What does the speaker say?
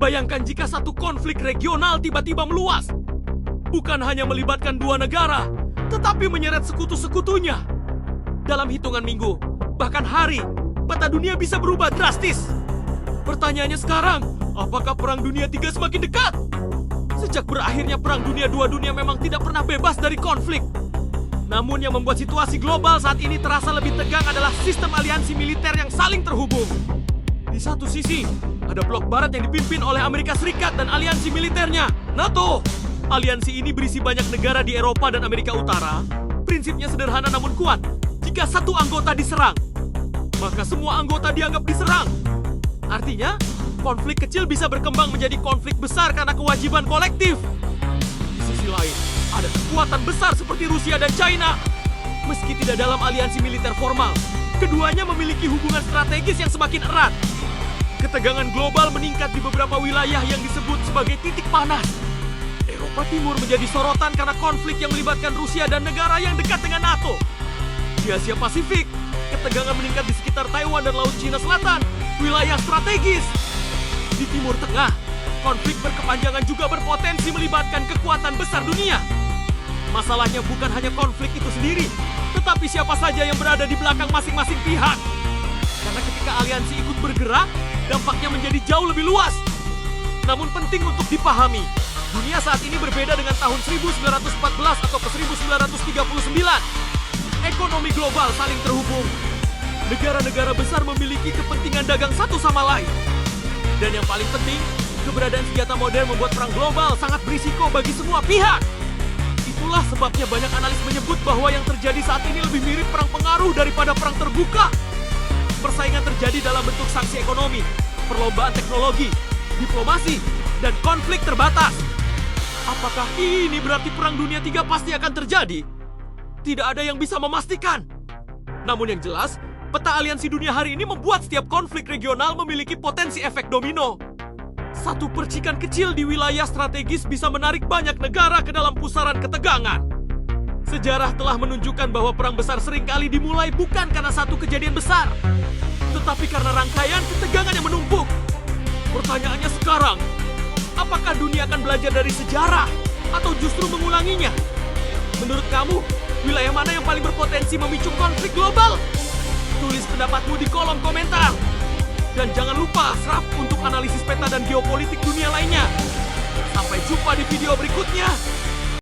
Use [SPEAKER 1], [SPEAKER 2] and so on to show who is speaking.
[SPEAKER 1] Bayangkan jika satu konflik regional tiba-tiba meluas. Bukan hanya melibatkan dua negara, tetapi menyeret sekutu-sekutunya. Dalam hitungan minggu, bahkan hari, peta dunia bisa berubah drastis. Pertanyaannya sekarang, apakah Perang Dunia III semakin dekat? Sejak berakhirnya Perang Dunia II, dunia memang tidak pernah bebas dari konflik. Namun yang membuat situasi global saat ini terasa lebih tegang adalah sistem aliansi militer yang saling terhubung. Di satu sisi, ada blok barat yang dipimpin oleh Amerika Serikat dan aliansi militernya, NATO. Aliansi ini berisi banyak negara di Eropa dan Amerika Utara. Prinsipnya sederhana namun kuat. Jika satu anggota diserang, maka semua anggota dianggap diserang. Artinya, konflik kecil bisa berkembang menjadi konflik besar karena kewajiban kolektif. Di sisi lain, ada kekuatan besar seperti Rusia dan China. Meski tidak dalam aliansi militer formal, keduanya memiliki hubungan strategis yang semakin erat. Ketegangan global meningkat di beberapa wilayah yang disebut sebagai titik panas. Eropa Timur menjadi sorotan karena konflik yang melibatkan Rusia dan negara yang dekat dengan NATO. Di Asia Pasifik, ketegangan meningkat di sekitar Taiwan dan Laut Cina Selatan, wilayah strategis. Di Timur Tengah, konflik berkepanjangan juga berpotensi melibatkan kekuatan besar dunia. Masalahnya bukan hanya konflik itu sendiri, tetapi siapa saja yang berada di belakang masing-masing pihak. Karena ketika aliansi ikut bergerak, dampaknya menjadi jauh lebih luas. Namun penting untuk dipahami, dunia saat ini berbeda dengan tahun 1914 atau ke 1939. Ekonomi global saling terhubung. Negara-negara besar memiliki kepentingan dagang satu sama lain. Dan yang paling penting, keberadaan senjata modern membuat perang global sangat berisiko bagi semua pihak. Itulah sebabnya banyak analis menyebut bahwa yang terjadi saat ini lebih mirip perang pengaruh daripada perang terbuka. Persaingan terjadi dalam bentuk sanksi ekonomi, perlombaan teknologi, diplomasi, dan konflik terbatas. Apakah ini berarti Perang Dunia III pasti akan terjadi? Tidak ada yang bisa memastikan. Namun yang jelas, peta aliansi dunia hari ini membuat setiap konflik regional memiliki potensi efek domino. Satu percikan kecil di wilayah strategis bisa menarik banyak negara ke dalam pusaran ketegangan. Sejarah telah menunjukkan bahwa perang besar seringkali dimulai bukan karena satu kejadian besar, tetapi karena rangkaian ketegangan yang menumpuk. Pertanyaannya sekarang, apakah dunia akan belajar dari sejarah atau justru mengulanginya? Menurut kamu, wilayah mana yang paling berpotensi memicu konflik global? Tulis pendapatmu di kolom komentar. Dan jangan lupa subscribe untuk analisis peta dan geopolitik dunia lainnya. Sampai jumpa di video berikutnya.